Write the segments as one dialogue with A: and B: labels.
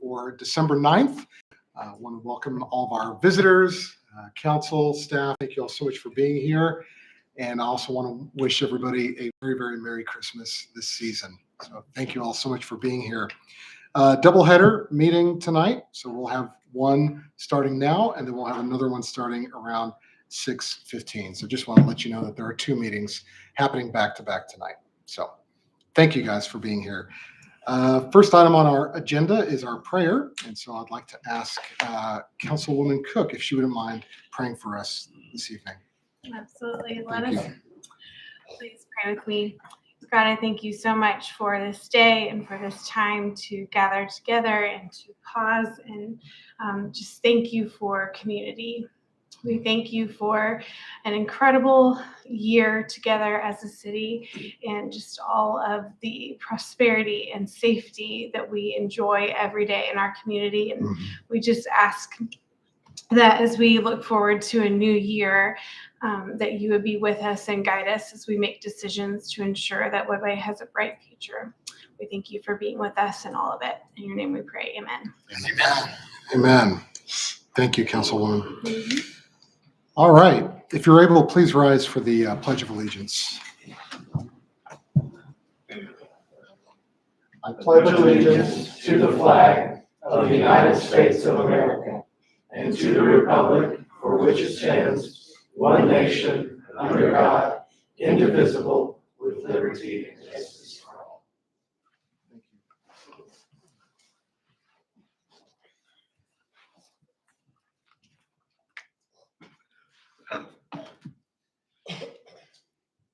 A: for December 9th. I want to welcome all of our visitors, council, staff. Thank you all so much for being here. And I also want to wish everybody a very, very Merry Christmas this season. So thank you all so much for being here. Doubleheader meeting tonight. So we'll have one starting now, and then we'll have another one starting around 6:15. So just want to let you know that there are two meetings happening back to back tonight. So thank you guys for being here. First item on our agenda is our prayer. And so I'd like to ask Councilwoman Cook if she wouldn't mind praying for us this evening.
B: Absolutely. Let us please pray with me. God, I thank you so much for this day and for this time to gather together and to pause and just thank you for community. We thank you for an incredible year together as a city and just all of the prosperity and safety that we enjoy every day in our community. And we just ask that as we look forward to a new year, that you would be with us and guide us as we make decisions to ensure that Woodway has a bright future. We thank you for being with us in all of it. In your name we pray, amen.
A: Amen. Amen. Thank you, Councilwoman. All right. If you're able, please rise for the Pledge of Allegiance.
C: I pledge allegiance to the flag of the United States of America and to the republic for which it stands, one nation, under God, indivisible, with liberty and justice for all.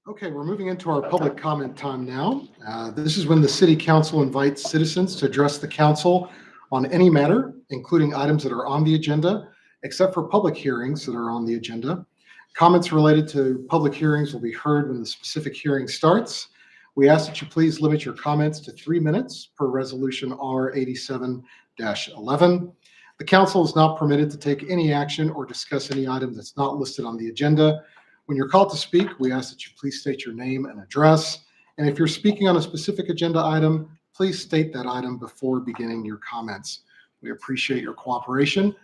A: Okay, we're moving into our public comment time now. This is when the City Council invites citizens to address the council on any matter, including items that are on the agenda, except for public hearings that are on the agenda. Comments related to public hearings will be heard when the specific hearing starts. We ask that you please limit your comments to 3 minutes per resolution R87-11. The council is not permitted to take any action or discuss any item that's not listed on the agenda. When you're called to speak, we ask that you please state your name and address. And if you're speaking on a specific agenda item, please state that item before beginning your comments. We appreciate your cooperation.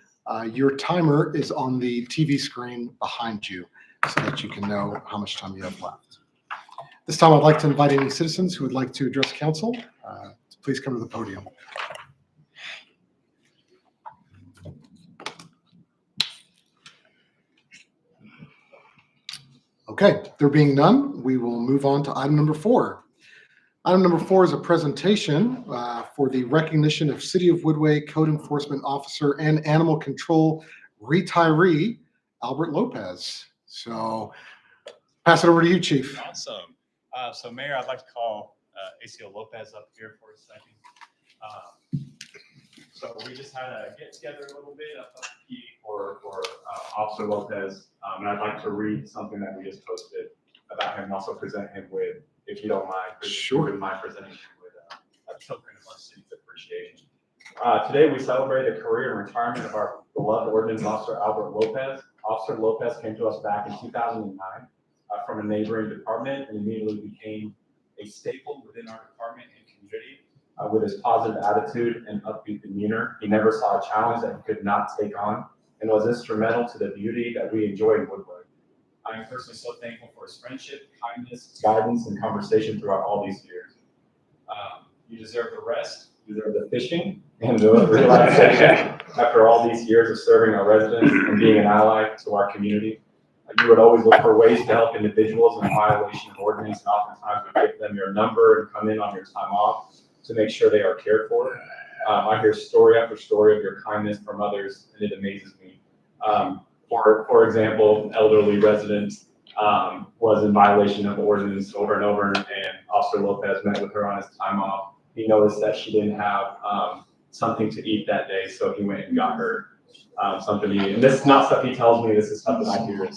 A: Your timer is on the TV screen behind you so that you can know how much time you have left. This time, I'd like to invite any citizens who would like to address council. Please come to the podium. Okay, there being none, we will move on to item number 4. Item number 4 is a presentation for the recognition of City of Woodway Code Enforcement Officer and Animal Control retiree, Albert Lopez. So pass it over to you, Chief.
D: Awesome. So Mayor, I'd like to call ACO Lopez up here for a second. So we just had a get together a little bit of for Officer Lopez. And I'd like to read something that we just posted about him and also present him with, if you don't mind, presenting him with a token of our city's appreciation. Today we celebrate the career and retirement of our beloved ordinance officer, Albert Lopez. Officer Lopez came to us back in 2009 from a neighboring department and immediately became a staple within our department and community. With his positive attitude and upbeat demeanor, he never saw a challenge that he could not take on and was instrumental to the beauty that we enjoy in Woodway. I am personally so thankful for his friendship, kindness, guidance, and conversation throughout all these years. You deserve the rest, you deserve the fishing, and the relaxation after all these years of serving our residents and being an ally to our community. You would always look for ways to help individuals in violation of ordinance, and oftentimes would give them your number and come in on your time off to make sure they are cared for. I hear story after story of your kindness from others, and it amazes me. For example, an elderly resident was in violation of the ordinance over and over, and Officer Lopez met with her on his time off. He noticed that she didn't have something to eat that day, so he went and got her something to eat. And this is not stuff he tells me, this is stuff that I hear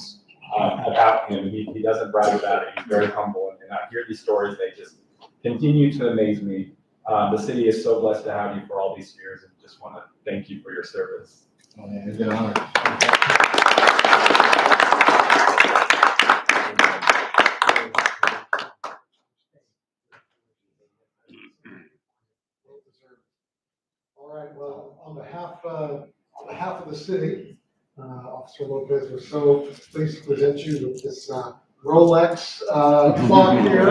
D: about him. He doesn't brag about it, he's very humble, and I hear these stories, they just continue to amaze me. The city is so blessed to have you for all these years, and just want to thank you for your service.
C: It's an honor.
A: All right, well, on behalf of the city, Officer Lopez, we're so pleased to present you with this Rolex clock here.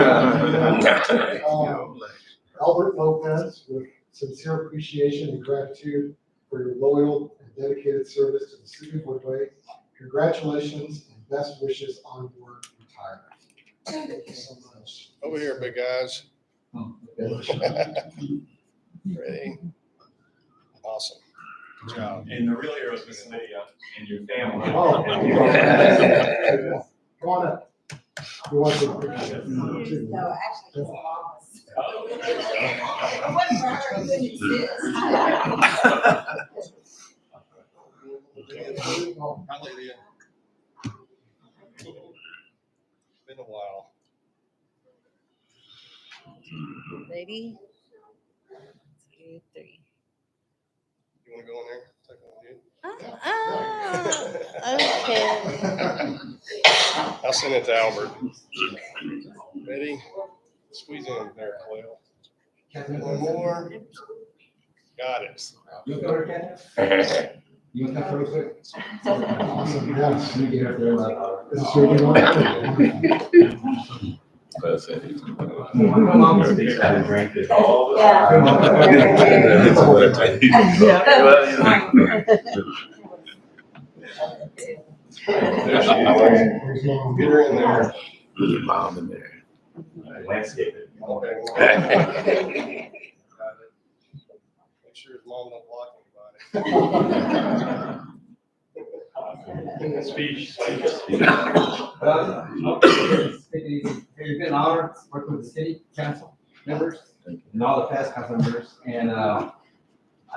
A: Albert Lopez, with sincere appreciation and gratitude for your loyal and dedicated service to the city of Woodway. Congratulations and best wishes on your retirement. Thank you so much.
E: Over here, big guys. Ready? Awesome. Good job.
D: And the real heroes of the city and your family.
A: Oh. Come on up. We want to.
F: No, actually, it's a loss. It wasn't for her, it didn't exist.
E: Hi, Lydia. Been a while.
F: Ready? 2, 3.
E: You want to go in there? Take one of you.
F: Okay.
E: I'll send it to Albert. Ready? Squeeze in there, Cleo. One more. Got it.
G: You okay over there, You want to come real quick?
A: Awesome, yes.
G: Let me get up there.
A: This is your new one.
G: Come on.
E: There she is. Get her in there.
C: Your mom in there.
D: Landscape.
E: Okay. Got it. Make sure his mom don't block anybody.
D: Speech.
G: It's been an honor working with the city council members and all the past council members. And I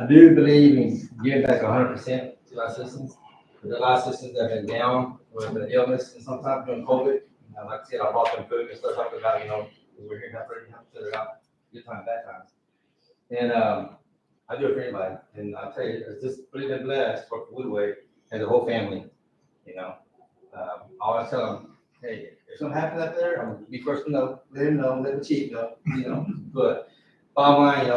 G: do believe in giving back 100% to our citizens. There's a lot of citizens that have been down with the illness and sometimes during COVID. Like I said, I bought them food and stuff talking about, we're here to help set it out, good times, bad times. And I do it for anybody. And I'll tell you, it's just really been blessed for Woodway and the whole family. I always tell them, hey, if something happens out there, I'm gonna be first to know, let him know, let the chief know, But bottom line,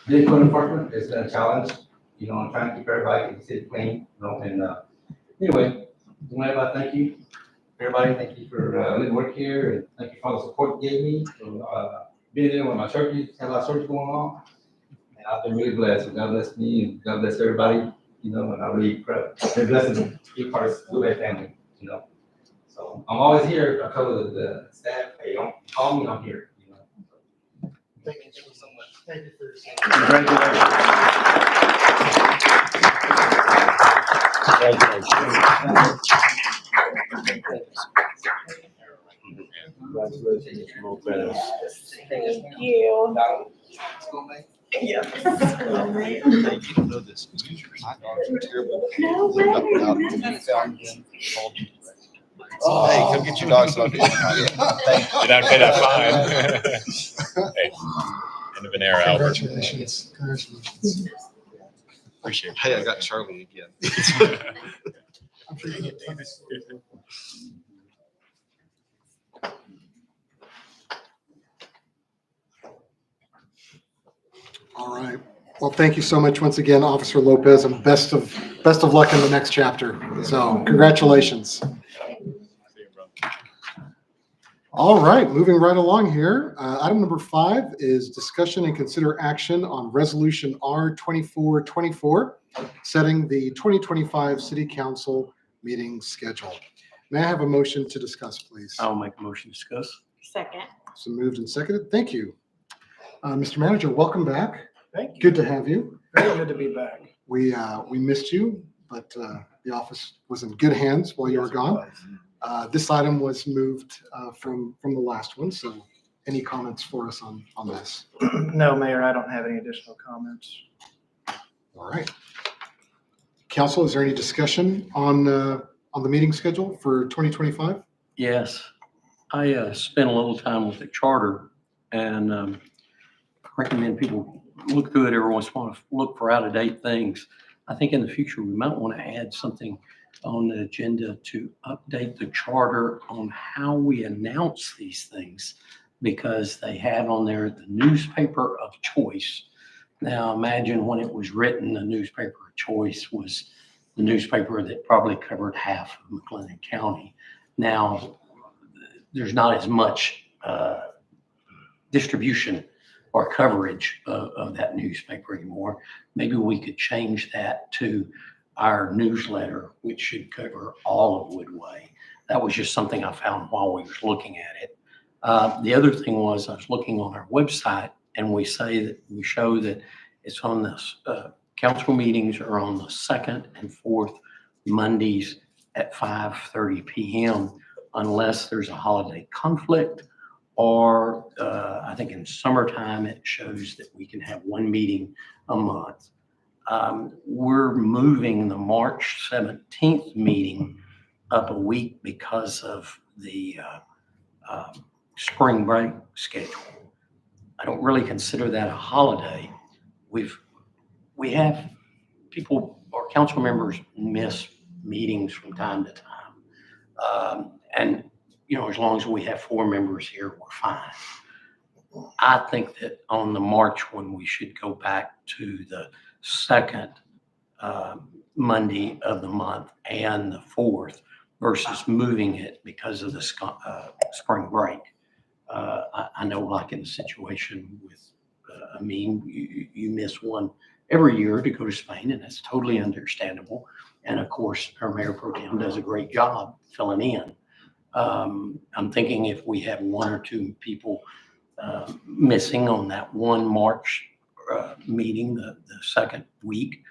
G: being code enforcement has been a challenge, I'm trying to keep everybody in the city clean, and anyway, thank you. Everybody, thank you for letting me work here, and thank you for all the support you gave me, being there with my surgery, had a lot of surgery going on. And I've been really blessed, and God bless me, and God bless everybody, and I really been blessed to be part of the Woodway family, So I'm always here. I tell the staff, hey, don't call me, I'm here.
A: Thank you so much. Thank you for your service.
C: Congratulations, Lopez.
B: Thank you.
E: You don't know this. My dogs are terrible.
B: No way.
E: Hey, come get your dogs. So I'll get
C: Did I pay that fine? Hey, end of an era, Albert.
A: Congratulations. Congratulations.
C: Appreciate it.
E: Hey, I got Charlie again.
A: I'm sure you get this. All right. Well, thank you so much once again, Officer Lopez, and best of luck in the next chapter. So, congratulations. All right, moving right along here. Item number 5 is discussion and consider action on Resolution R2424, setting the 2025 City Council meeting schedule. May I have a motion to discuss, please?
H: I'll make a motion to discuss.
B: Second.
A: So moved and seconded. Thank you. Mr. Manager, welcome back.
I: Thank you.
A: Good to have you.
I: Very good to be back.
A: We missed you, but the office was in good hands while you were gone. This item was moved from the last one, so any comments for us on this?
I: No, Mayor, I don't have any additional comments.
A: All right. Council, is there any discussion on the meeting schedule for 2025?
H: Yes, I spent a little time with the charter, and recommend people look through it every once in a while, look for out-of-date things. I think in the future, we might want to add something on the agenda to update the charter on how we announce these things, because they have on there the newspaper of choice. Now, imagine when it was written, the newspaper of choice was the newspaper that probably covered half of McLennan County. Now, there's not as much distribution or coverage of that newspaper anymore. Maybe we could change that to our newsletter, which should cover all of Woodway. That was just something I found while we were looking at it. The other thing was I was looking on our website, and we show that it's on this, council meetings are on the second and fourth Mondays at 5:30 PM, unless there's a holiday conflict, or I think in summertime, it shows that we can have one meeting a month. We're moving the March 17th meeting up a week because of the spring break schedule. I don't really consider that a holiday. We have people or council members miss meetings from time to time. And, as long as we have 4 members here, we're fine. I think that on the March one, we should go back to the second Monday of the month and the fourth versus moving it because of the spring break. I know, like in the situation with Amin, you miss one every year to go to Spain, and that's totally understandable. And of course, our mayor pro tem does a great job filling in. I'm thinking if we have 1 or 2 people missing on that one March meeting, the second week,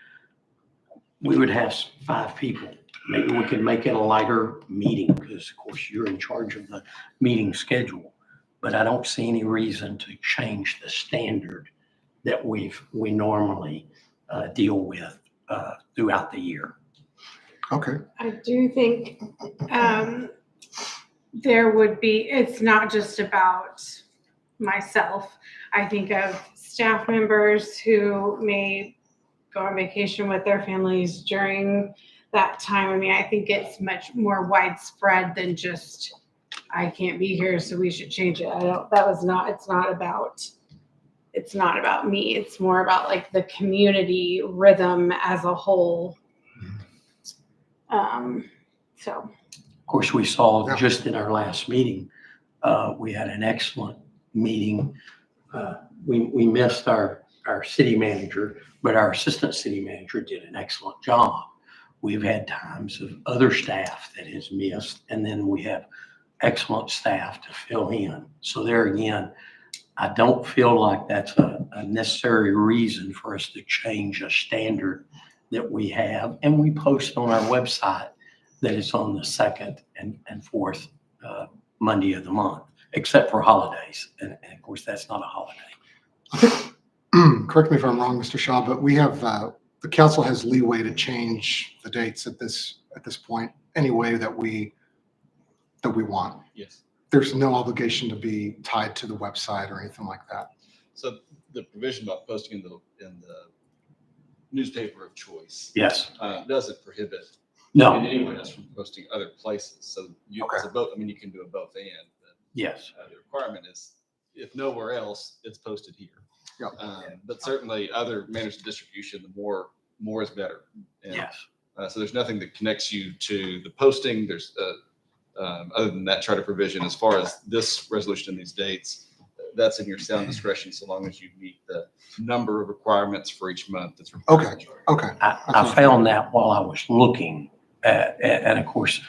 H: we would have 5 people. Maybe we could make it a lighter meeting because, of course, you're in charge of the meeting schedule. But I don't see any reason to change the standard that we normally deal with throughout the year.
A: Okay.
B: I do think it's not just about myself. I think of staff members who may go on vacation with their families during that time. I mean, I think it's much more widespread than just, I can't be here, so we should change it. It's not about me. It's more about like the community rhythm as a whole. So.
H: Of course, we saw just in our last meeting, we had an excellent meeting. We missed our city manager, but our assistant city manager did an excellent job. We've had times of other staff that has missed, and then we have excellent staff to fill in. So there again, I don't feel like that's a necessary reason for us to change a standard that we have. And we post on our website that it's on the second and fourth Monday of the month, except for holidays. And of course, that's not a holiday.
A: Correct me if I'm wrong, Mr. Shaw, but we have, the council has leeway to change the dates at this point any way that we want.
J: Yes.
A: There's no obligation to be tied to the website or anything like that.
J: So the provision about posting in the newspaper of choice.
H: Yes.
J: Doesn't prohibit
H: No.
J: anyone else from posting other places. So you, as a both, you can do a both and. But,
H: Yes.
J: The requirement is if nowhere else, it's posted here.
A: Yep.
J: But certainly other manners of distribution, the more is better. And,
H: Yes.
J: so there's nothing that connects you to the posting. There's other than that charter provision, as far as this resolution and these dates, that's in your sound discretion, so long as you meet the number of requirements for each month that's required.
A: Okay.
H: I found that while I was looking and of course,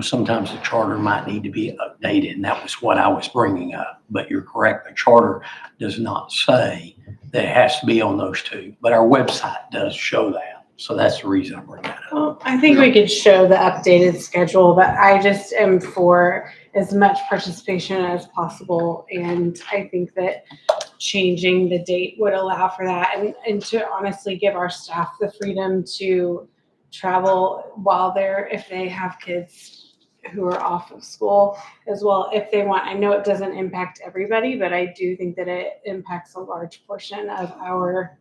H: sometimes the charter might need to be updated, and that was what I was bringing up. But you're correct, the charter does not say that it has to be on those 2, but our website does show that. So that's the reason I bring that up.
B: Well, I think we could show the updated schedule, but I just am for as much participation as possible. And I think that changing the date would allow for that and to honestly give our staff the freedom to travel if they have kids who are off of school as well, if they want. I know it doesn't impact everybody, but I do think that it impacts a large portion of our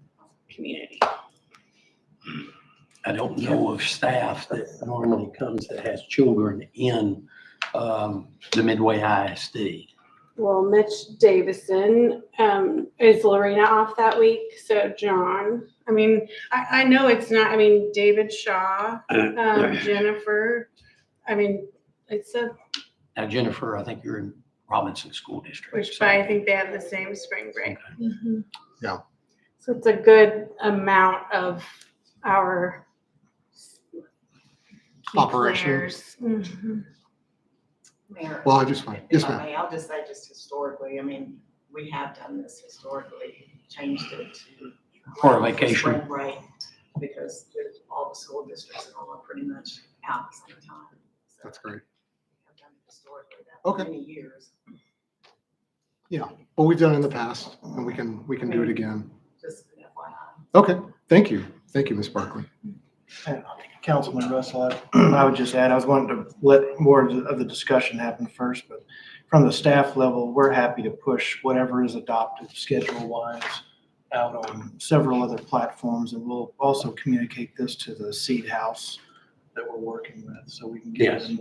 B: community.
H: I don't know of staff that normally comes that has children in the Midway ISD.
B: well, Mitch Davison, is Lorena off that week? So John, I mean, I know it's not, I mean, David Shaw, Jennifer, I mean, it's a,
H: Now, Jennifer, I think you're in Robinson School District.
B: which,
H: so-
B: but I think they have the same spring break.
H: Okay.
B: Mhm.
A: Yeah.
B: So it's a good amount of our key
A: Operation.
B: players. Mhm.
F: Mayor.
A: Well, I just want,
F: If
A: yes,
F: I
A: ma'am.
F: may, I'll just say just historically, I mean, we have done this historically, changed it to.
H: For a
F: allow
H: vacation.
F: spring break, because all the school districts are all pretty much out at the same time. So
A: That's great.
F: we have done it historically that for
A: Okay.
F: many years,
A: Well, we've done it in the past and we can do it again.
F: just an FYI.
A: Okay, thank you. Thank you, Ms. Barkley.
I: Councilman Russell, I would just add, I was wanting to let more of the discussion happen first, but from the staff level, we're happy to push whatever is adopted schedule-wise out on several other platforms, and we'll also communicate this to the Seed House that we're working with, so we can get
H: Yes.
I: it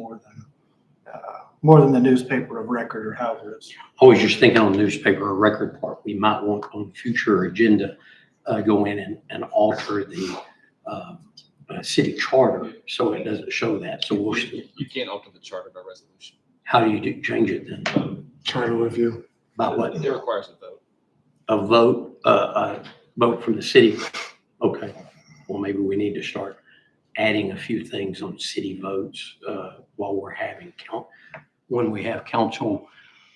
I: more than the newspaper of record or however it's.
H: I was just thinking on the newspaper record part, we might want on future agenda, go in and alter the, city charter so it doesn't show that. So we'll,
J: You can't alter the charter by resolution.
H: how do you change it then?
A: Charter review.
H: By what?
J: It requires a vote.
H: A vote from the city? Okay. Well, maybe we need to start adding a few things on city votes, while we're having when we have council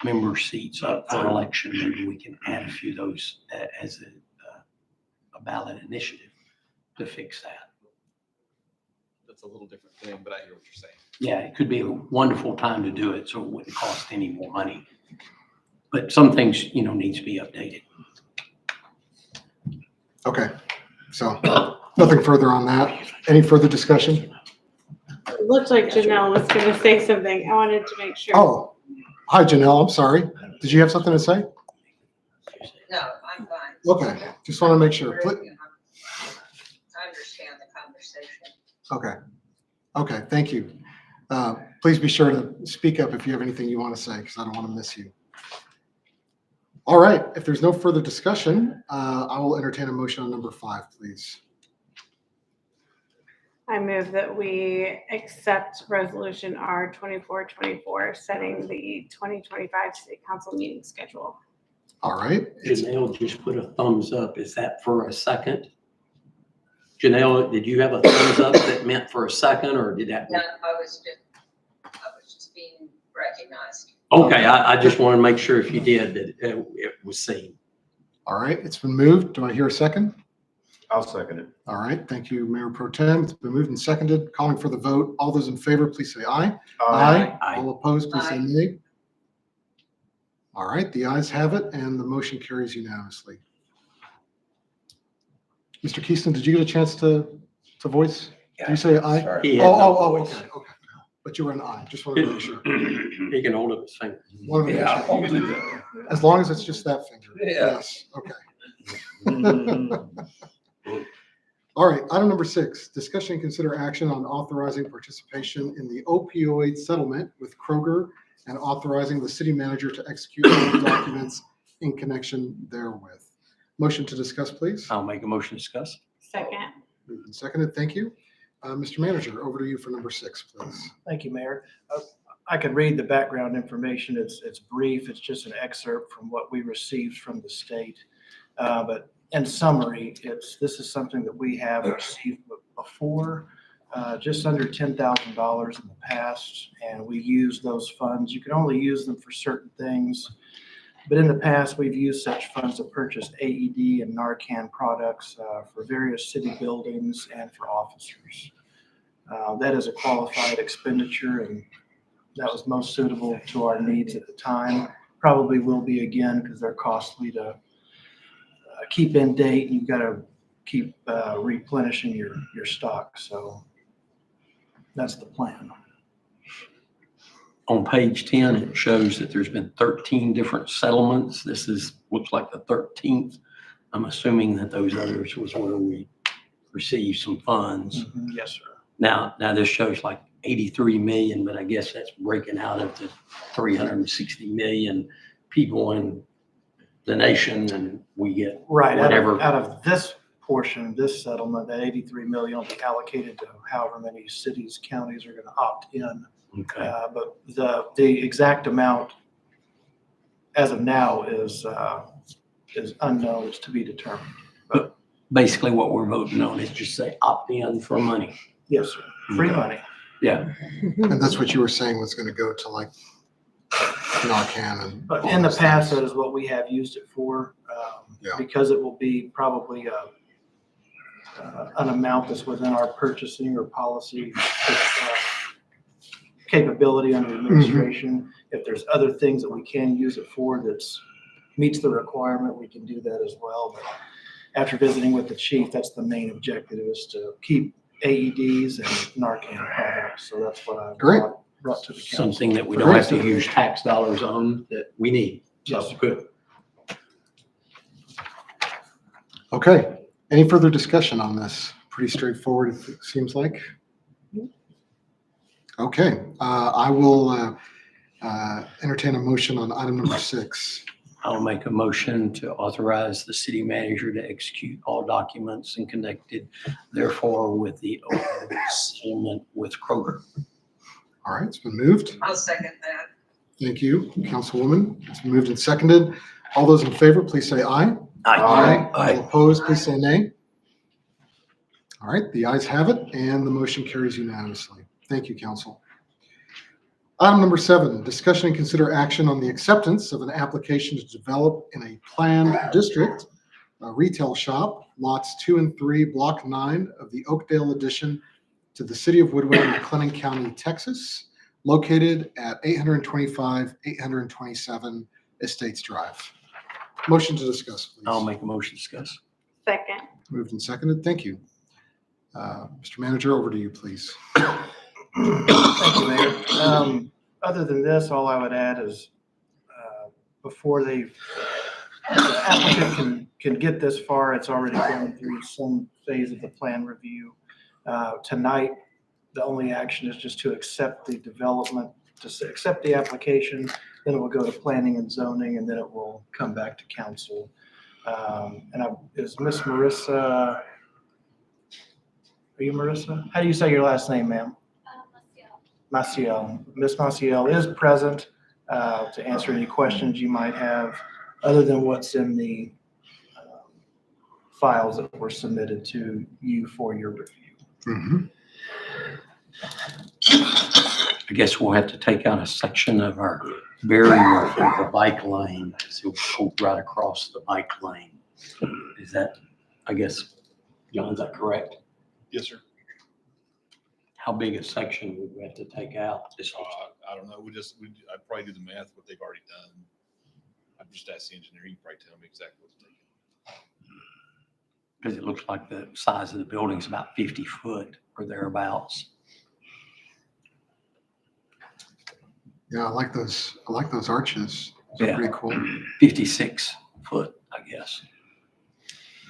H: member seats up for election, maybe we can add a few of those as a ballot initiative to fix that.
J: That's a little different thing, but I hear what you're saying.
H: Yeah, it could be a wonderful time to do it, so it wouldn't cost any more money. But some things, need to be updated.
A: Okay, so nothing further on that. Any further discussion?
B: It looked like Janelle was gonna say something. I wanted to make sure.
A: Oh, hi Janelle, I'm sorry. Did you have something to say?
F: No, I'm fine.
A: Okay, just want to make sure.
F: I understand the conversation.
A: Okay, thank you. Please be sure to speak up if you have anything you want to say, because I don't want to miss you. All right, if there's no further discussion, I will entertain a motion on number 5, please.
B: I move that we accept resolution R 2424, setting the 2025 city council meeting schedule.
A: All right,
H: Janelle just put a thumbs up. Is that for a second? Janelle, did you have a thumbs up that meant for a second, or did that?
F: No, I was just being recognized.
H: Okay, I just want to make sure if you did that it was seen.
A: all right, it's been moved. Do I hear a second?
C: I'll second it.
A: All right, thank you, Mayor Pro Tem. It's been moved and seconded. Calling for the vote. All those in favor, please say aye.
H: Aye.
A: All opposed, please say
F: Aye.
A: nay. All right, the ayes have it, and the motion carries unanimously. Mr. Keeston, did you get a chance to voice? Did you say aye?
H: He had no votes.
A: Okay. But you were an aye. Just wanted to make sure.
H: He can hold up his finger.
A: Wanted to make sure. As long as it's just that finger. Yes, okay. All right, item number 6, discussion and consider action on authorizing participation in the opioid settlement with Kroger and authorizing the city manager to execute all documents in connection therewith. Motion to discuss, please.
H: I'll make a motion to discuss.
B: Second.
A: Moved and seconded, thank you. Mr. Manager, over to you for number 6, please.
I: Thank you, Mayor. I could read the background information. It's brief. It's just an excerpt from what we received from the state. But in summary, this is something that we have received before, just under $10,000 in the past, and we use those funds. You can only use them for certain things, but in the past, we've used such funds to purchase AED and Narcan products for various city buildings and for officers. That is a qualified expenditure, and that was most suitable to our needs at the time. Probably will be again, because they're costly to keep in date, and you've got to keep replenishing your stock. So that's the plan.
H: On page 10, it shows that there's been 13 different settlements. This looks like the 13th. I'm assuming that those others was where we received some funds.
I: Yes, sir.
H: Now this shows like 83 million, but I guess that's breaking out into 360 million people in the nation and we get
I: Right,
H: whatever.
I: out of this portion, this settlement, that 83 million will be allocated to however many cities, counties are gonna opt in.
H: Okay.
I: But the exact amount as of now is unknown, is to be determined.
H: Basically what we're voting on is just say opt in for money.
I: Yes, sir. Free money.
H: Yeah.
A: And that's what you were saying was going to go to like Narcan and.
I: But
A: all
I: in the
A: those
I: past,
A: things.
I: that is what we have used it for,
A: Yeah.
I: because it will be probably an amount that's within our purchasing or policy capability under administration. If there's other things that we can use it for that's meets the requirement, we can do that as well. But after visiting with the chief, that's the main objective, is to keep AEDs and Narcan products. So that's what I
A: Great.
I: brought to the council.
H: Something that we don't have to use tax dollars on that we need.
I: Yes,
H: So
I: sir.
H: good.
A: Okay. Any further discussion on this? Pretty straightforward, it seems like. Okay. I will entertain a motion on item number 6.
H: I'll make a motion to authorize the city manager to execute all documents and connected therefore with the opioid settlement with Kroger.
A: All right, it's been moved.
F: I'll second that.
A: Thank you, Councilwoman. It's been moved and seconded. All those in favor, please say aye. All opposed, please say nay. All right, the ayes have it, and the motion carries unanimously. Thank you, Council. Item number 7, discussion and consider action on the acceptance of an application to develop in a planned district, a retail shop, lots 2 and 3, block 9 of the Oakdale addition to the city of Woodway, McLennan County, Texas, located at 827 Estates Drive. Motion to discuss, please.
H: I'll make a motion to discuss.
B: Second.
A: Moved and seconded. Thank you. Mr. Manager, over to you, please.
I: Thank you, Mayor. Other than this, all I would add is before the applicant can get this far, it's already going through some phase of the plan review. Tonight, the only action is just to accept the development, to accept the application, then it will go to planning and zoning, and then it will come back to council. Is Miss Marissa, are you Marissa? How do you say your last name, ma'am? Maciel. Ms. Maciel is present to answer any questions you might have, other than what's in the files that were submitted to you for your review.
A: Mm-hmm.
H: I guess we'll have to take out a section of our barrier for the bike lane, so we'll go right across the bike lane. Is that, I guess, John, is that correct?
E: Yes, sir.
H: How big a section would we have to take out?
E: I don't know. I'd probably do the math, what they've already done. I'd just ask the engineer. He can probably tell me exactly what's taken.
H: Because it looks like the size of the building's about 50 foot or thereabouts.
A: Yeah, I like those arches. Those are
H: Yeah.
A: pretty cool.
H: 56 foot, I guess.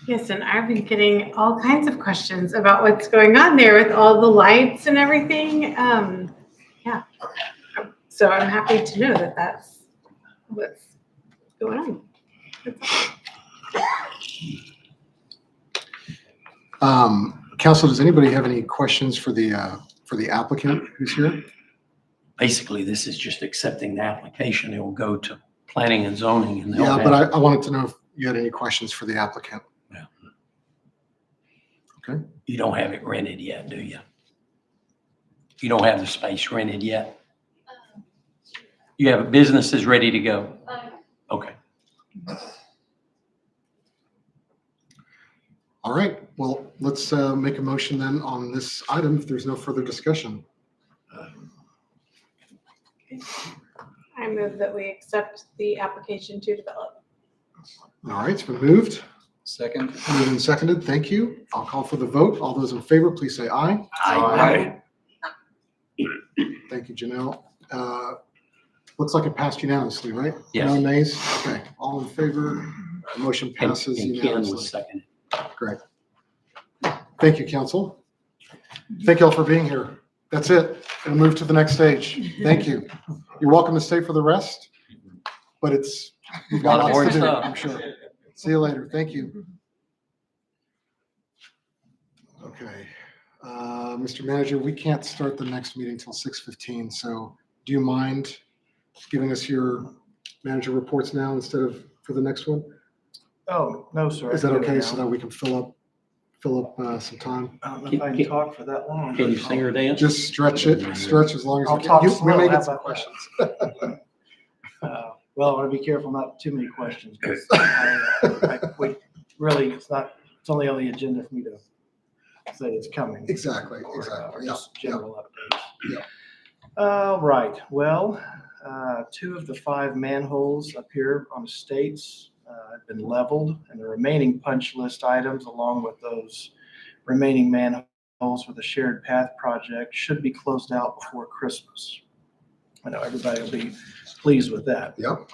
B: Yes, and I've been getting all kinds of questions about what's going on there with all the lights and everything. Yeah. So I'm happy to know that that's what's going on.
A: Council, does anybody have any questions for the applicant who's here?
H: Basically, this is just accepting the application. It will go to planning and zoning and they'll
A: Yeah,
H: have-
A: but I wanted to know if you had any questions for the applicant.
H: Yeah.
A: Okay.
H: You don't have it rented yet, do you? You don't have the space rented yet? You have businesses ready to go? Okay.
A: All right, well, let's make a motion then on this item if there's no further discussion.
B: I move that we accept the application to develop.
A: All right, it's been moved.
G: Second.
A: Moved and seconded. Thank you. I'll call for the vote. All those in favor, please say aye.
H: Aye.
A: Thank you, Janelle. Looks like it passed unanimously, right?
H: Yes.
A: No nays? Okay, all in favor. The motion
H: And
A: passes
H: Ken was
A: unanimously.
H: seconded.
A: Great. Thank you, council. Thank you all for being here. That's it. We'll move to the next stage. Thank you. You're welcome to stay for the rest. but you've got
H: Lot of
A: lots to do,
H: stuff.
A: I'm sure. See you later. Thank you. Okay. Mr. Manager, we can't start the next meeting till 6:15, so do you mind giving us your manager reports now instead of for the next one?
I: Oh, no, sir.
A: Is
I: I
A: that
I: can do it
A: okay, so
I: now.
A: that we can fill up some time?
I: I don't know if I can talk for that long.
H: Can you sing or dance?
A: Just stretch as long as
I: I'll
A: we
I: talk
A: can. We
I: slow.
A: may
I: How
A: get some
I: about
A: questions.
I: Well, I want to be careful not too many questions. 'Cause it's only on the agenda for me to say it's coming.
A: Exactly,
I: Or,
A: exactly.
I: Just
A: Yeah,
I: general updates.
A: Yeah.
I: Right, well, 2 of the 5 manholes up here on the States have been leveled, and the remaining punch list items, along with those remaining manholes for the shared path project, should be closed out before Christmas. I know everybody will be pleased with that.
A: Yep.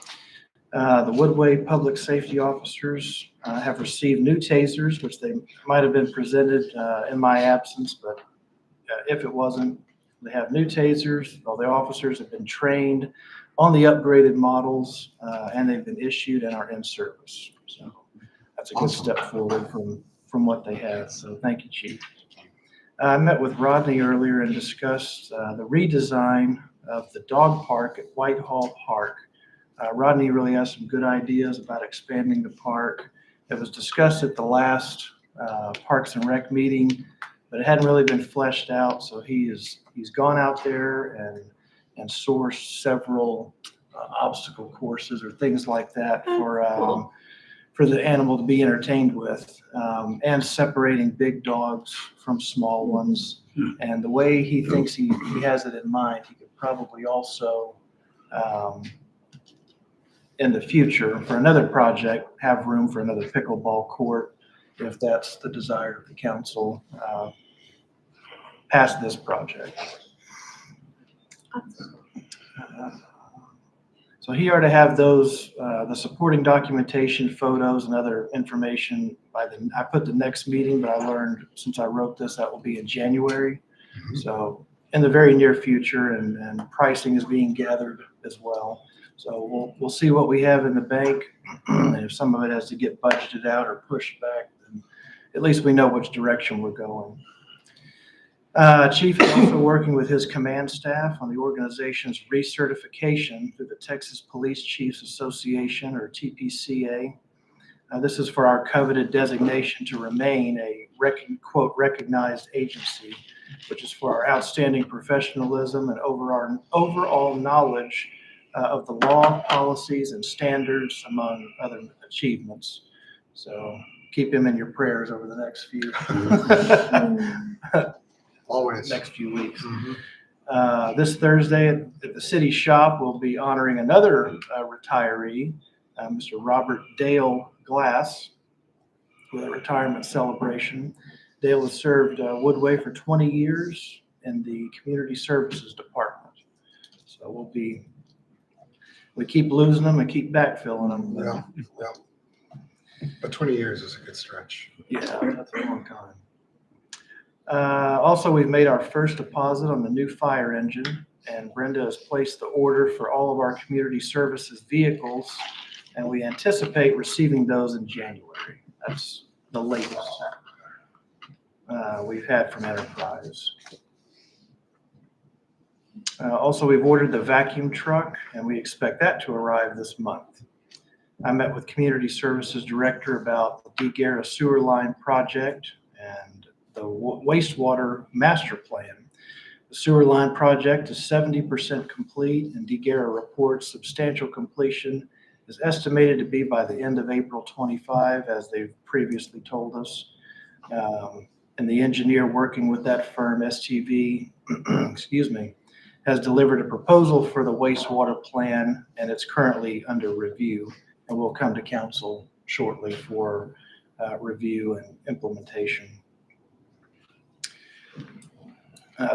I: The Woodway public safety officers have received new tasers, which they might have been presented in my absence, but if it wasn't, they have new tasers. All the officers have been trained on the upgraded models, and they've been issued and are in service. So that's a good
A: Awesome.
I: step forward from what they had. So thank you, Chief. I met with Rodney earlier and discussed the redesign of the dog park at Whitehall Park. Rodney really has some good ideas about expanding the park. It was discussed at the last Parks and Rec meeting, but it hadn't really been fleshed out. So he's gone out there and sourced several obstacle courses or things like that for the animal to be entertained with, and separating big dogs from small ones. And the way he thinks he has it in mind, he could probably also, in the future, for another project, have room for another pickleball court, if that's the desire of the council, past this project. So he ought to have those, the supporting documentation, photos, and other information I put the next meeting, but I learned since I wrote this, that will be in January. So in the very near future, and pricing is being gathered as well. So we'll see what we have in the bank, and if some of it has to get budgeted out or pushed back, then at least we know which direction we're going. Chief is also working with his command staff on the organization's recertification through the Texas Police Chiefs Association, or TPCA. This is for our coveted designation to remain a quote recognized agency, which is for our outstanding professionalism and overall knowledge of the law, policies, and standards, among other achievements. So keep him in your prayers over the next few.
A: Always.
I: Next few weeks. This Thursday at the city shop, we'll be honoring another retiree, Mr. Robert Dale Glass, with a retirement celebration. Dale has served Woodway for 20 years in the community services department. So we keep losing them and keep backfilling them.
A: Yeah. But 20 years is a good stretch.
I: Yeah, that's a long time. Also, we've made our first deposit on the new fire engine, and Brenda has placed the order for all of our community services vehicles, and we anticipate receiving those in January. That's the latest we've had from Enterprise. Also, we've ordered the vacuum truck, and we expect that to arrive this month. I met with Community Services Director about the DeGuerra sewer line project and the wastewater master plan. The sewer line project is 70% complete, and DeGuerra reports substantial completion is estimated to be by the end of April 25, as they've previously told us. And the engineer working with that firm, STV, excuse me, has delivered a proposal for the wastewater plan, and it's currently under review, and will come to council shortly for review and implementation.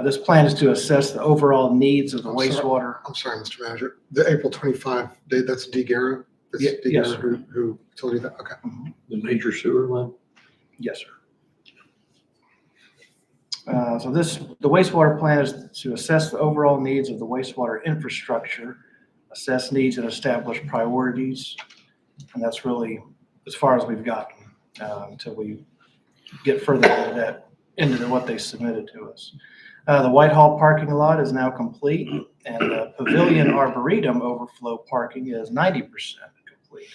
I: This plan is to assess the overall needs of the wastewater.
A: I'm sorry, Mr. Manager. The April 25 date, that's DeGuerra? That's
I: Yes,
A: DeGuerra
I: sir.
A: who told you that? Okay.
H: The major sewer line?
I: Yes, sir. So the wastewater plan is to assess the overall needs of the wastewater infrastructure assess needs and establish priorities. And that's really as far as we've gotten until we get further into what they submitted to us. The Whitehall parking lot is now complete, and the Pavilion Arboretum overflow parking is 90% complete.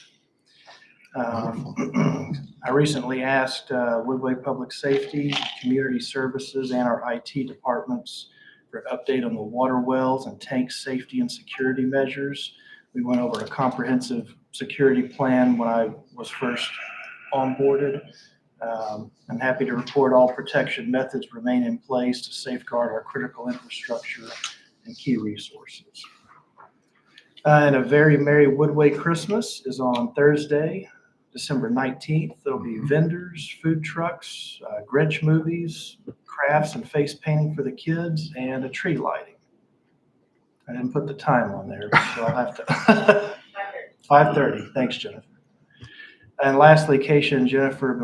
I: I recently asked Woodway Public Safety, Community Services, and our IT departments for an update on the water wells and tank safety and security measures. We went over a comprehensive security plan when I was first onboarded. I'm happy to report all protection methods remain in place to safeguard our critical infrastructure and key resources. And a very merry Woodway Christmas is on Thursday, December 19th. There'll be vendors, food trucks, Grinch movies, crafts and face painting for the kids, and a tree lighting. I didn't put the time on there, so I'll have to. 5:30. Thanks, Jennifer. And lastly, Keisha and Jennifer have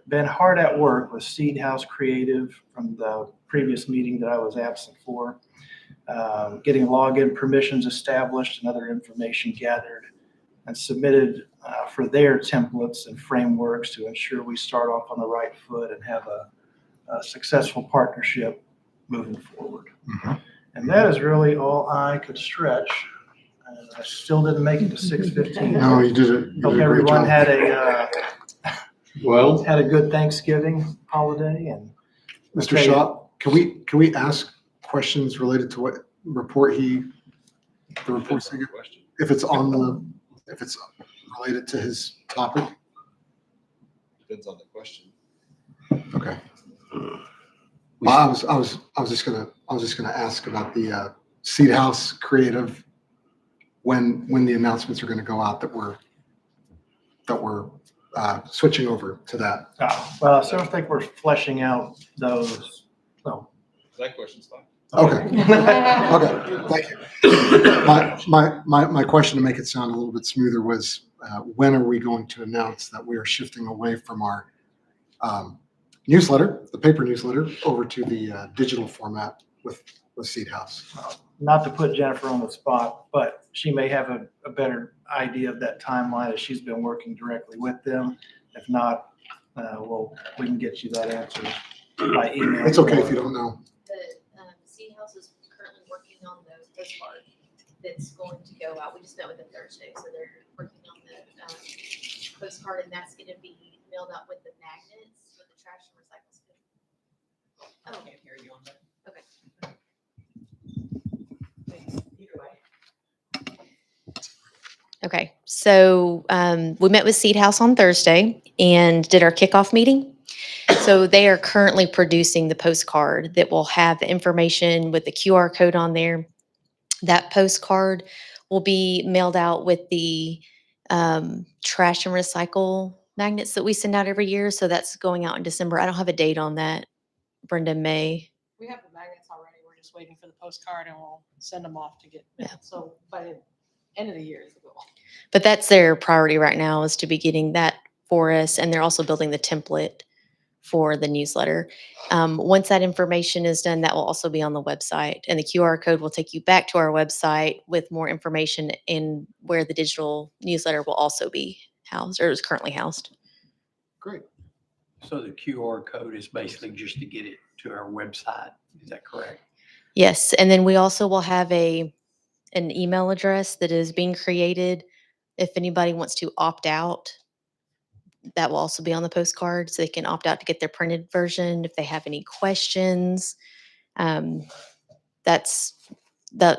I: been hard at work with Seed House Creative from the previous meeting that I was absent for, getting login permissions established and other information gathered and submitted for their templates and frameworks to ensure we start off on the right foot and have a successful partnership moving forward.
A: Mm-hmm.
I: And that is really all I could stretch. I still didn't make it to 6:15.
A: No, you did it. You
I: Hope
A: did a great
I: everyone
A: job.
I: had a good Thanksgiving holiday. And
A: Mr. Shaw, can we ask questions related to what report the reports he, if it's related to his topic?
J: Depends on the question.
A: Okay. Well, I was just gonna ask about the Seed House Creative, when the announcements are gonna go out that we're switching over to that.
I: Well, I sort of think we're fleshing out those. So.
J: That question's fine.
A: Okay. Okay, thank you. My question, to make it sound a little bit smoother, was when are we going to announce that we are shifting away from our newsletter, the paper newsletter, over to the digital format with Seed House?
I: Not to put Jennifer on the spot, but she may have a better idea of that timeline as she's been working directly with them. If not, we can get you that answer by email.
A: It's okay if you don't know.
K: The Seed House is currently working on the postcard that's going to go out. We just met with them Thursday, so they're working on the postcard, and that's going to be mailed out with the magnets with the trash and recycle bin.
L: I can't hear you on that.
K: Okay.
L: Either way.
K: Okay, so we met with Seed House on Thursday and did our kickoff meeting. So they are currently producing the postcard that will have the information with the QR code on there. That postcard will be mailed out with the trash and recycle magnets that we send out every year. So that's going out in December. I don't have a date on that. Brenda May.
L: We have the magnets already. We're just waiting for the postcard and we'll send them off to get,
K: Yeah.
L: so by the end of the year is the goal.
K: But that's their priority right now, is to be getting that for us. And they're also building the template for the newsletter. Once that information is done, that will also be on the website. And the QR code will take you back to our website with more information in where the digital newsletter will also be housed, or is currently housed.
A: Great.
H: So the QR code is basically just to get it to our website. Is that correct?
K: Yes. And then we also will have an email address that is being created. If anybody wants to opt out, that will also be on the postcard, so they can opt out to get their printed version. If they have any questions, that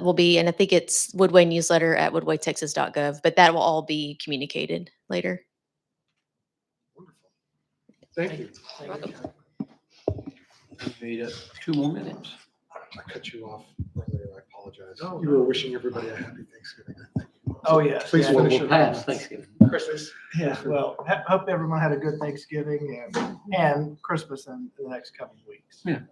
K: will be, and I think it's Woodway newsletter at woodwaytexas.gov, but that will all be communicated later.
A: Wonderful. Thank you.
K: Welcome.
H: We need 2 more minutes.
A: I cut you off earlier. I apologize.
I: Oh,
A: You were wishing everybody a happy Thanksgiving, I think.
I: Oh, yes.
A: Please
I: Yeah,
A: finish
H: We'll
A: it.
H: pass Thanksgiving.
A: Christmas.
I: Yeah, well, hope everyone had a good Thanksgiving and Christmas in the next couple of weeks.
H: Yeah.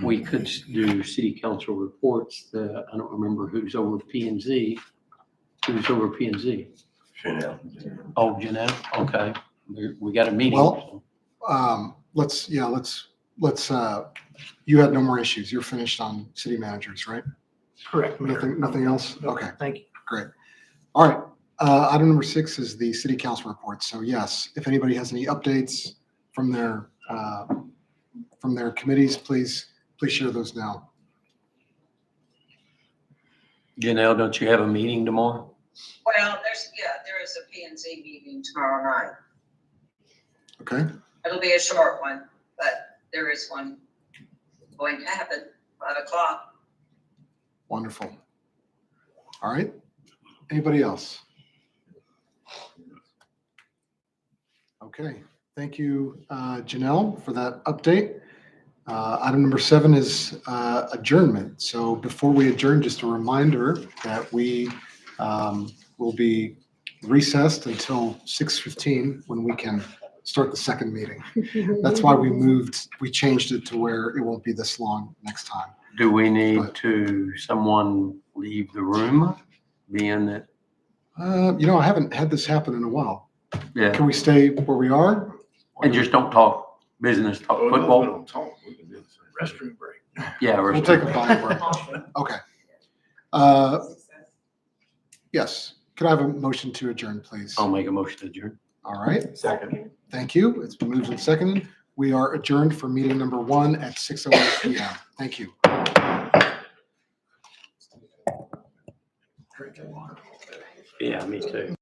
H: We could do city council reports. I don't remember who's over P and Z. Who's over P and Z? Oh, Janelle? Okay. We got a meeting.
A: Well, let's, you had no more issues. You're finished on city managers, right?
I: Correct. Mayor.
A: Nothing else? Okay,
I: Thank you.
A: great. All right. Item number 6 is the city council report. So yes, if anybody has any updates from their committees, please share those now.
H: Janelle, don't you have a meeting tomorrow?
F: Well, there is a P and Z meeting tomorrow night.
A: Okay,
F: It'll be a short one, but there is one going to happen, 5:00.
A: wonderful. All right. Anybody else? Okay, thank you, Janelle, for that update. Item number 7 is adjournment. So before we adjourn, just a reminder that we will be recessed until 6:15 when we can start the second meeting. That's why we changed it to where it won't be this long next time.
H: Do we need to, someone leave the room, being that,
A: I haven't had this happen in a while.
H: yeah,
A: Can we stay where we are?
H: and just don't talk business, talk football?
I: Restroom break.
H: Yeah.
A: We'll take a bio break. Okay. Yes. Could I have a motion to adjourn, please?
H: I'll make a motion to adjourn.
A: All right.
I: Second.
A: Thank you. It's been moved and seconded. We are adjourned for meeting number 1 at 6:08 PM. Thank you.
H: Yeah, me too.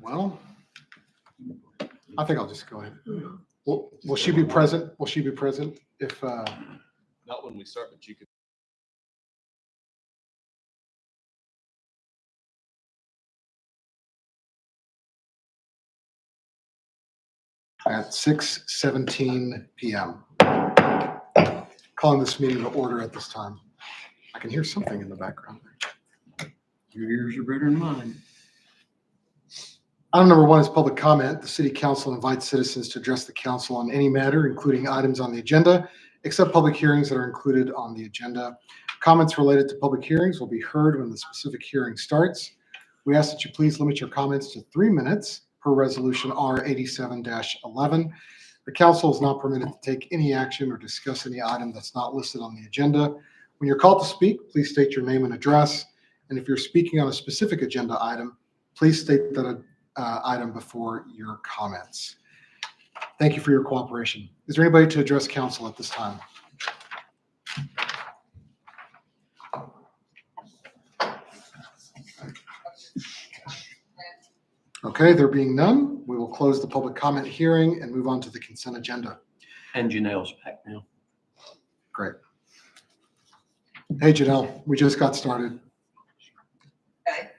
A: Well, I think I'll just go ahead. Will she be present? Will she be present if,
J: Not when we start, but you can.
A: at 6:17 PM? Calling this meeting to order at this time. I can hear something in the background.
H: Your ears are better than mine.
A: Item number 1 is public comment. The city council invites citizens to address the council on any matter, including items on the agenda, except public hearings that are included on the agenda. Comments related to public hearings will be heard when the specific hearing starts. We ask that you please limit your comments to 3 minutes per resolution R 87-11. The council is not permitted to take any action or discuss any item that's not listed on the agenda. When you're called to speak, please state your name and address. And if you're speaking on a specific agenda item, please state that item before your comments. Thank you for your cooperation. Is there anybody to address council at this time? Okay, there being none, we will close the public comment hearing and move on to the consent agenda.
H: And Janelle's back now.
A: Great. Hey, Janelle, we just got started.
F: Okay.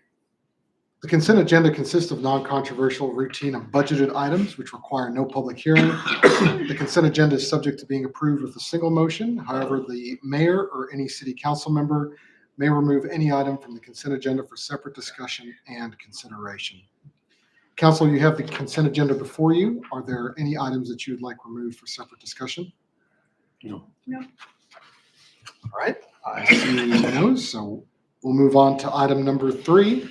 A: The consent agenda consists of non-controversial, routine, and budgeted items which require no public hearing. The consent agenda is subject to being approved with a single motion. However, the mayor or any city council member may remove any item from the consent agenda for separate discussion and consideration. Council, you have the consent agenda before you. Are there any items that you would like removed for separate discussion?
H: No.
A: All right, I see no, so we'll move on to item number 3.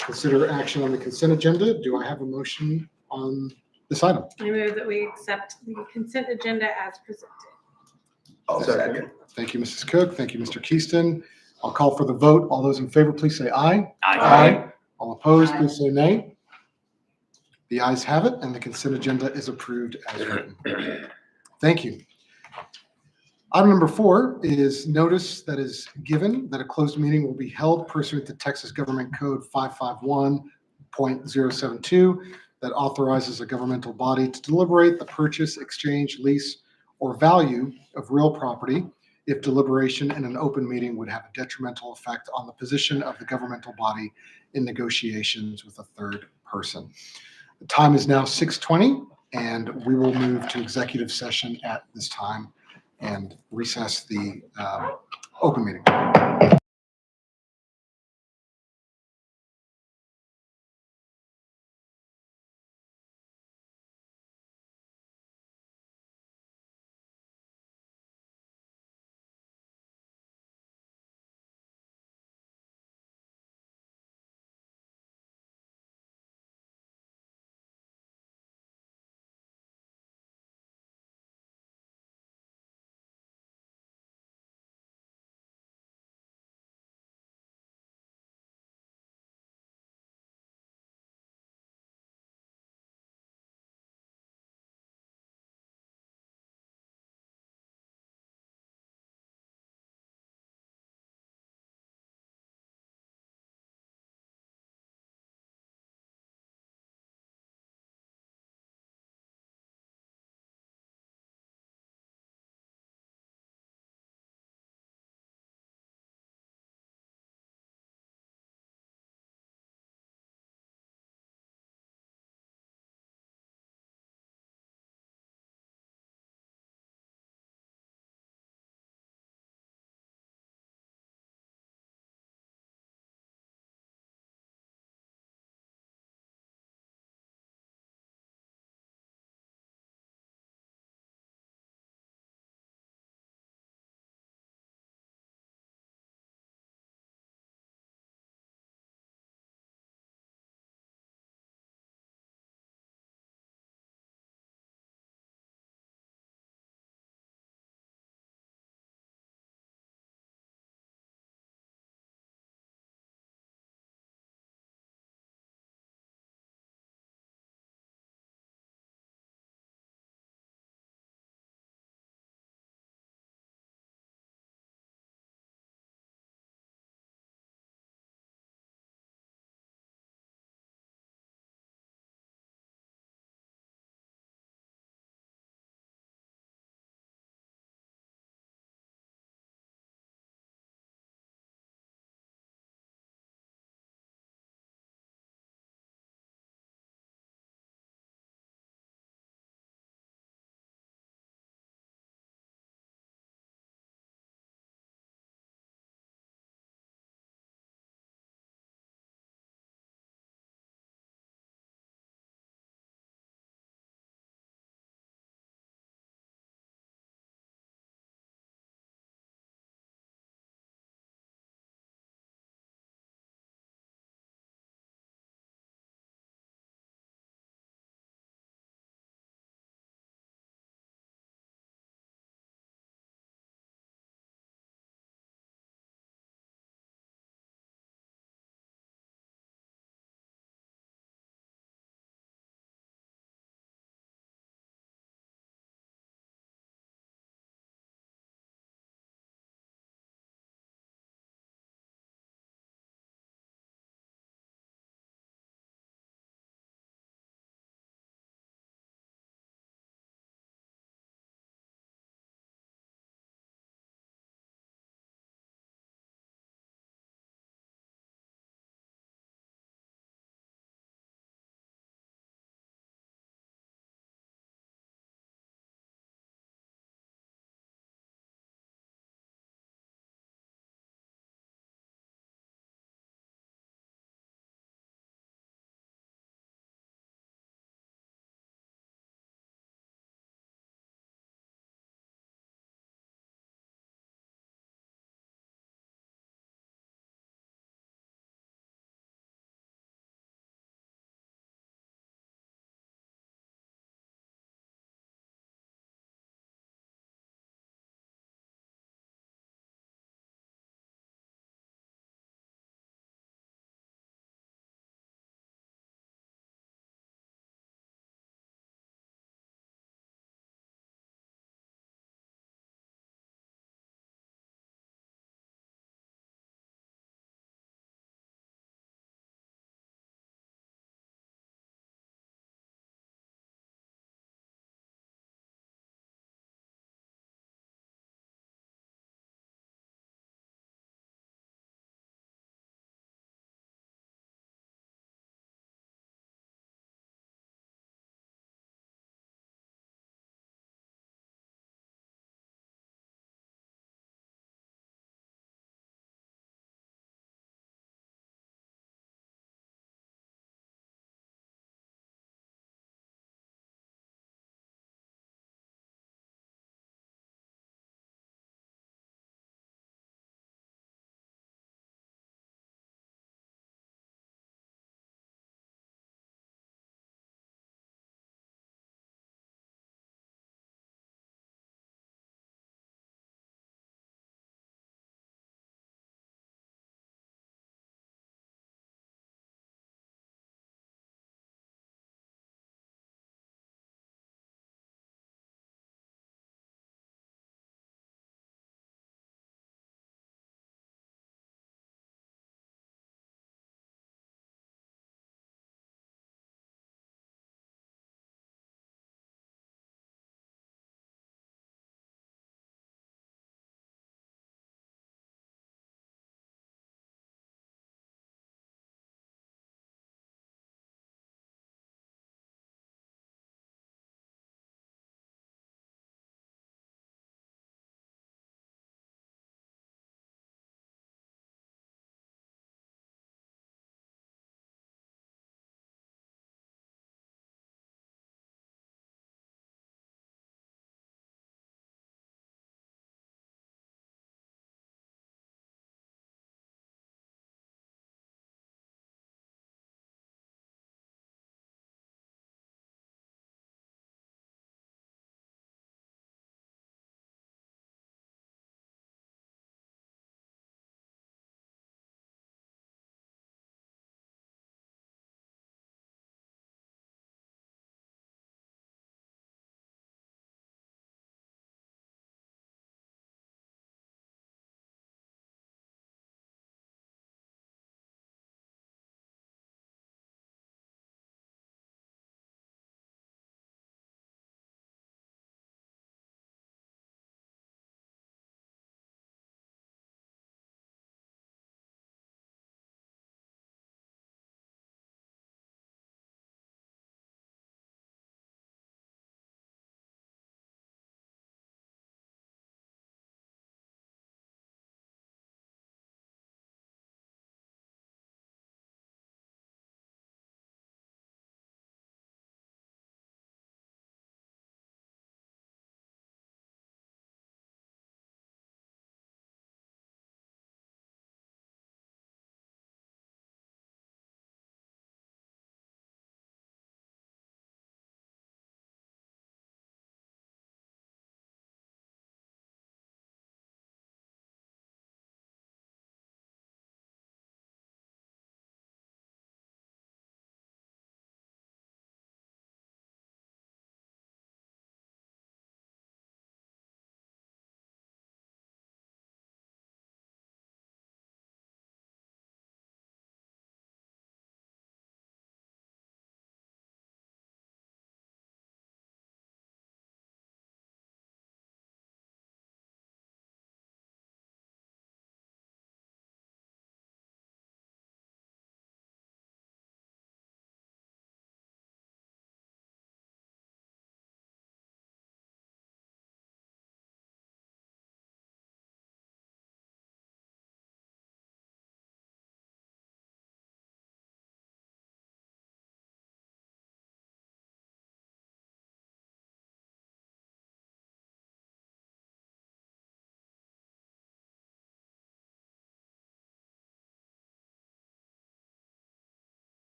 A: Consider action on the consent agenda. Do I have a motion on this item?
B: I move that we accept the consent agenda as presented.
C: I'll second.
A: Thank you, Mrs. Cook. Thank you, Mr. Keyston. I'll call for the vote. All those in favor, please say aye. All opposed, please say nay. The ayes have it, and the consent agenda is approved as written. Thank you. Item number 4 is notice that is given that a closed meeting will be held pursuant to Texas Government Code 551.072 that authorizes a governmental body to deliberate the purchase, exchange, lease, or value of real property if deliberation in an open meeting would have a detrimental effect on the position of the governmental body in negotiations with a third person. The time is now 6:20, and we will move to executive session at this time and recess the open meeting.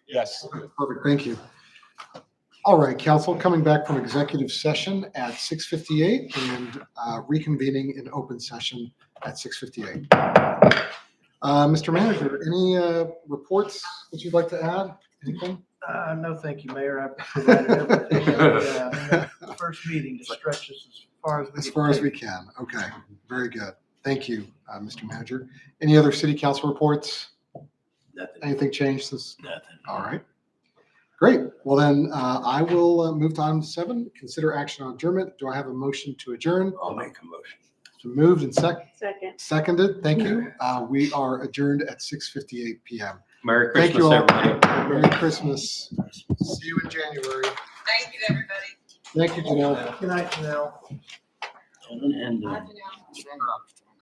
J: Yes.
A: Perfect, thank you. All right, council, coming back from executive session at 6:58 and reconvening in open session at 6:58. Mr. Manager, any reports that you'd like to add? Anything?
I: No, thank you, Mayor. I provided everything in the first meeting to stretch us as far as we
A: As
I: can
A: far as we
I: take.
A: can. Okay, very good. Thank you, Mr. Manager. Any other city council reports?
H: Nothing.
A: Anything changed since?
H: Nothing.
A: All right. Great. Well, then I will move to item 7, consider action on adjournment. Do I have a motion to adjourn?
H: I'll make a motion.
A: So moved and
B: Second.
A: seconded. Thank you. We are adjourned at 6:58 PM.
H: Merry
A: Thank you
H: Christmas,
A: all.
H: everybody.
A: Merry Christmas. See you in January.
F: Thank you, everybody.
A: Thank you, Janelle.
I: Good night, Janelle.
H: And,
F: Bye for now.